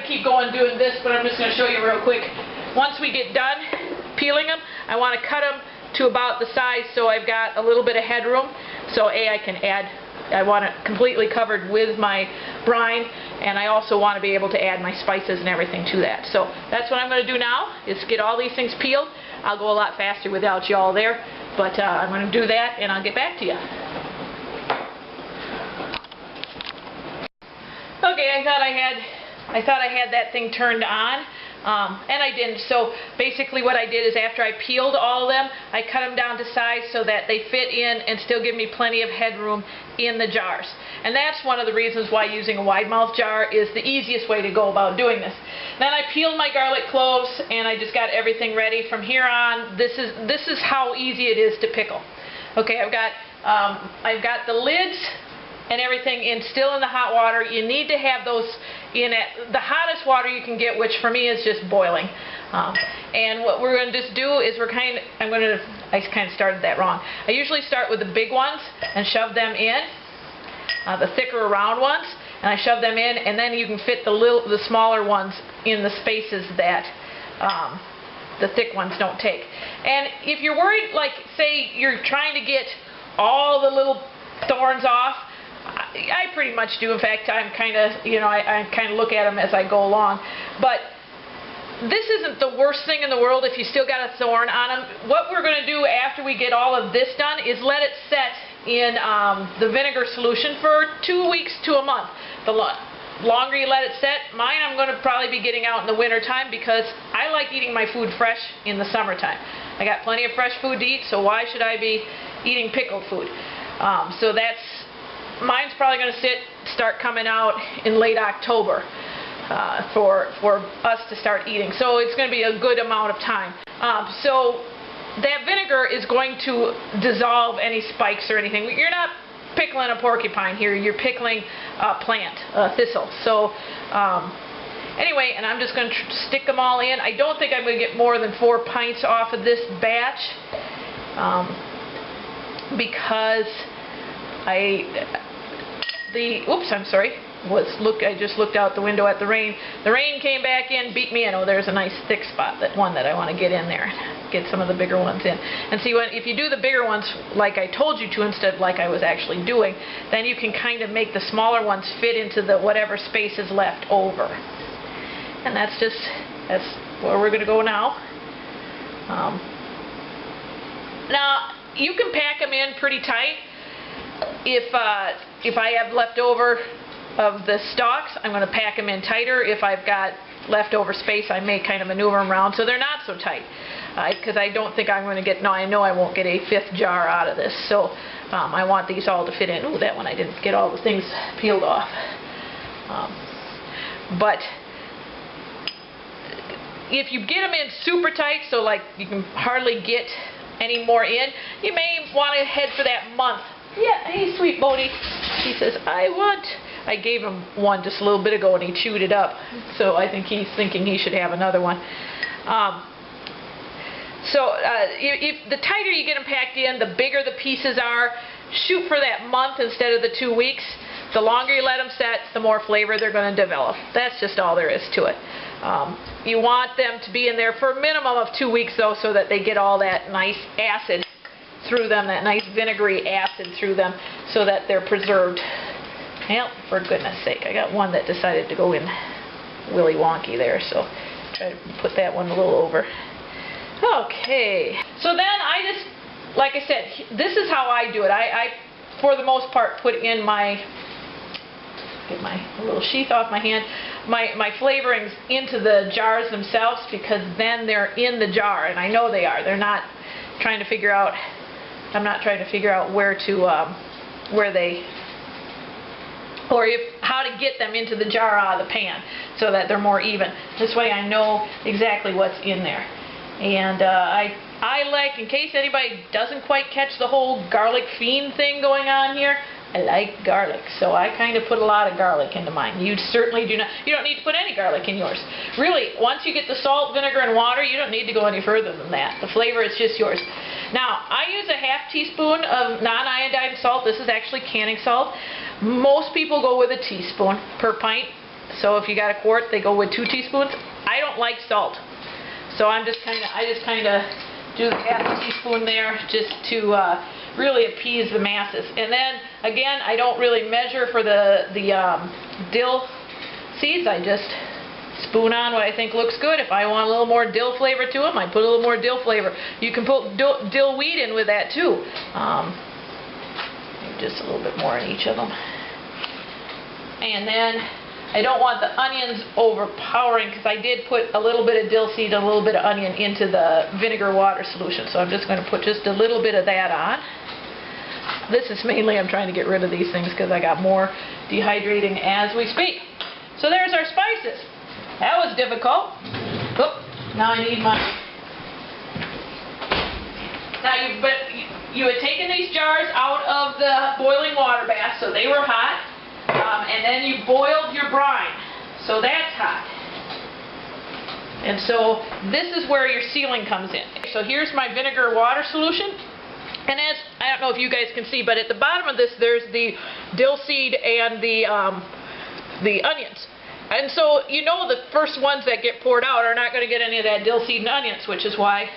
keep going doing this, but I'm just going to show you real quick. Once we get done peeling them, I want to cut them to about the size so I've got a little bit of headroom. So I can add, I want it completely covered with my brine, and I also want to be able to add my spices and everything to that. So that's what I'm going to do now, is get all these things peeled. I'll go a lot faster without you all there, but I'm going to do that and I'll get back to you. Okay, I thought I had that thing turned on, and I didn't. So basically what I did is, after I peeled all of them, I cut them down to size so that they fit in and still give me plenty of headroom in the jars. And that's one of the reasons why using a wide mouth jar is the easiest way to go about doing this. Then I peeled my garlic cloves and I just got everything ready. From here on, this is how easy it is to pickle. Okay, I've got the lids and everything still in the hot water. You need to have those in at the hottest water you can get, which for me is just boiling. And what we're going to just do is I kind of started that wrong. I usually start with the big ones and shove them in, the thicker round ones, and I shove them in, and then you can fit the smaller ones in the spaces that the thick ones don't take. And if you're worried, like say you're trying to get all the little thorns off, I pretty much do. In fact, I'm kind of, I kind of look at them as I go along. But this isn't the worst thing in the world if you still got a thorn on them. What we're going to do after we get all of this done is let it set in the vinegar solution for 2 weeks to a month. The longer you let it set, mine I'm going to probably be getting out in the winter time, because I like eating my food fresh in the summertime. I got plenty of fresh food to eat, so why should I be eating pickled food? So mine's probably going to start coming out in late October for us to start eating. So it's going to be a good amount of time. So that vinegar is going to dissolve any spikes or anything. You're not pickling a porcupine here. You're pickling a plant, a thistle. So anyway, and I'm just going to stick them all in. I don't think I'm going to get more than 4 pints off of this batch, because I'm sorry. I just looked out the window at the rain. The rain came back in, beat me in. Oh, there's a nice thick spot, that one that I want to get in there. Get some of the bigger ones in. And see, if you do the bigger ones like I told you to, instead of like I was actually doing, then you can kind of make the smaller ones fit into the whatever space is left over. And that's where we're going to go now. Now, you can pack them in pretty tight. If I have leftover of the stalks, I'm going to pack them in tighter. If I've got leftover space, I may kind of maneuver them around so they're not so tight. Because I don't think I'm going to get, I know I won't get a 5th jar out of this. So I want these all to fit in. Ooh, that one I didn't get all the things peeled off. But if you get them in super tight, so like you can hardly get any more in, you may want to head for that month. Yeah, hey, sweet Bodie. He says, I gave him one just a little bit ago and he chewed it up. So I think he's thinking he should have another one. If the tighter you get them packed in, the bigger the pieces are. Shoot for that month instead of the 2 weeks. The longer you let them set, the more flavor they're going to develop. That's just all there is to it. You want them to be in there for a minimum of 2 weeks, though, so that they get all that nice acid through them, that nice vinegary acid through them, so that they're preserved. Well, for goodness sake, I got one that decided to go in willy wonky there, so try to put that one a little over. Okay, so then I just, like I said, this is how I do it. I for the most part, put in get my little sheath off my hand, my flavorings into the jars themselves, because then they're in the jar, and I know they are. They're not trying to figure out, I'm not trying to figure out how to get them into the jar out of the pan so that they're more even. This way I know exactly what's in there. And I like, in case anybody doesn't quite catch the whole garlic fiend thing going on here, I like garlic, so I kind of put a lot of garlic into mine. You certainly do not, you don't need to put any garlic in yours. Really, once you get the salt, vinegar, and water, you don't need to go any further than that. The flavor is just yours. Now, I use a ½ teaspoon of non-iodized salt. This is actually canning salt. Most people go with a teaspoon per pint. So if you got a quart, they go with 2 teaspoons. I don't like salt, so I just kind of do half a teaspoon there just to really appease the masses. And then again, I don't really measure for the dill seeds. I just spoon on what I think looks good. If I want a little more dill flavor to them, I put a little more dill flavor. You can put dill weed in with that too. Just a little bit more in each of them. And then I don't want the onions overpowering, because I did put a little bit of dill seed and a little bit of onion into the vinegar water solution. So I'm just going to put just a little bit of that on. This is mainly I'm trying to get rid of these things because I got more dehydrating as we speak. So there's our spices. That was difficult. Oop, now I need my... Now you had taken these jars out of the boiling water bath, so they were hot. And then you boiled your brine, so that's hot. And so this is where your sealing comes in. So here's my vinegar water solution. And as, I don't know if you guys can see, but at the bottom of this there's the dill seed and the onions. And so you know the first ones that get poured out are not going to get any of that dill seed and onions, which is why,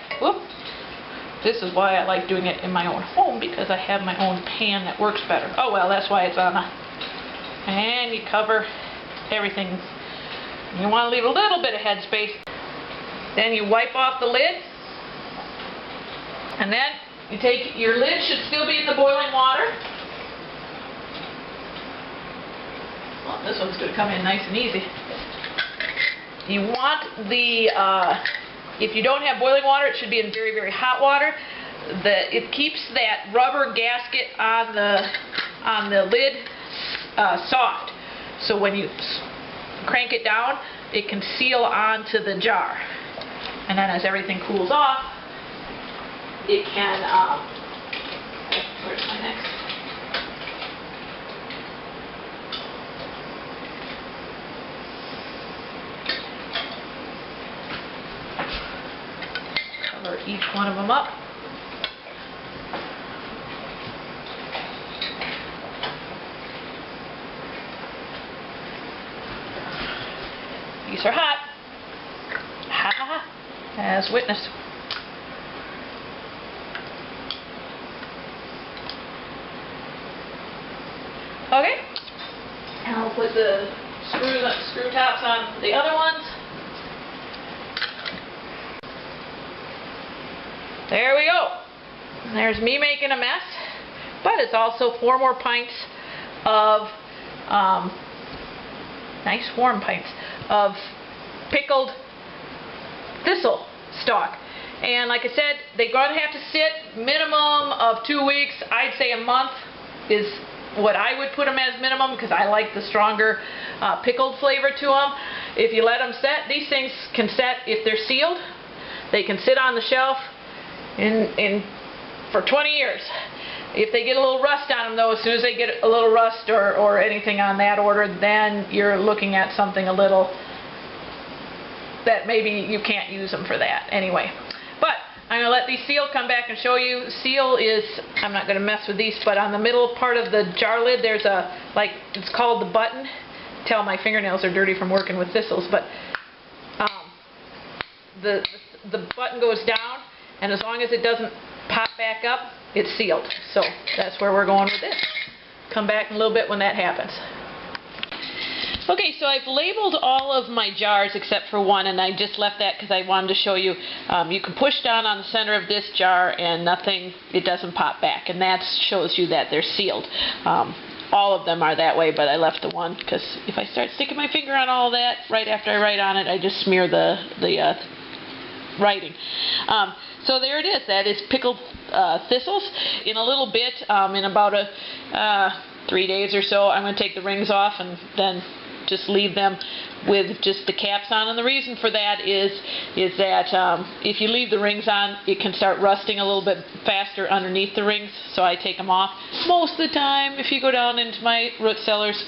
this is why I like doing it in my own home, because I have my own pan that works better. Oh well, that's why it's on a... And you cover everything. You want to leave a little bit of headspace. Then you wipe off the lid. And then you take, your lid should still be in the boiling water. Well, this one's going to come in nice and easy. You want the, if you don't have boiling water, it should be in very, very hot water. It keeps that rubber gasket on the lid soft. So when you crank it down, it can seal onto the jar. And then as everything cools off, it can, where's my next? Cover each one of them up. These are hot. Ha ha ha. As witnessed. Okay. And I'll put the screw tops on the other ones. There we go. There's me making a mess, but it's also 4 more pints of nice warm pints of pickled thistle stalk. And like I said, they're going to have to sit minimum of 2 weeks. I'd say a month is what I would put them as minimum, because I like the stronger pickled flavor to them. If you let them set, these things can set, if they're sealed, they can sit on the shelf for 20 years. If they get a little rust on them though, as soon as they get a little rust or anything on that order, then you're looking at something a little that maybe you can't use them for that anyway. But I'm going to let these seal come back and show you. Seal is, I'm not going to mess with these, but on the middle part of the jar lid there's a, like, it's called the button. Tell my fingernails are dirty from working with thistles, but the button goes down, and as long as it doesn't pop back up, it's sealed. So that's where we're going with this. Come back in a little bit when that happens. Okay, so I've labeled all of my jars except for one, and I just left that because I wanted to show you. You can push down on the center of this jar and nothing, it doesn't pop back, and that shows you that they're sealed. All of them are that way, but I left the one because if I start sticking my finger on all that right after I write on it, I just smear the writing. So there it is. That is pickled thistles. In a little bit, in about 3 days or so, I'm going to take the rings off and then just leave them with just the caps on. And the reason for that is that if you leave the rings on, it can start rusting a little bit faster underneath the rings, so I take them off. Most of the time, if you go down into my root cellars,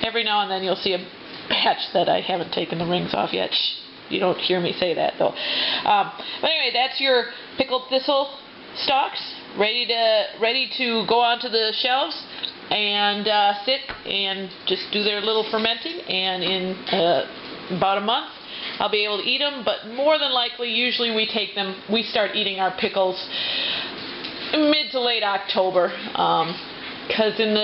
every now and then you'll see a batch that I haven't taken the rings off yet. Shh, you don't hear me say that though. But anyway, that's your pickled thistle stalks ready to go onto the shelves. and sit and just do their little fermenting, and in about a month I'll be able to eat them. But more than likely, usually we start eating our pickles mid to late October, because in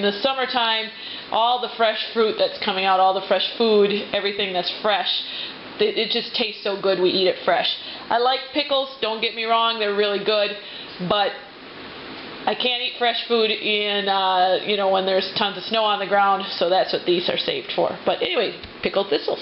the summertime, all the fresh fruit that's coming out, all the fresh food, everything that's fresh, it just tastes so good. We eat it fresh. I like pickles, don't get me wrong, they're really good, but I can't eat fresh food in when there's tons of snow on the ground, so that's what these are saved for. But anyway, pickled thistles.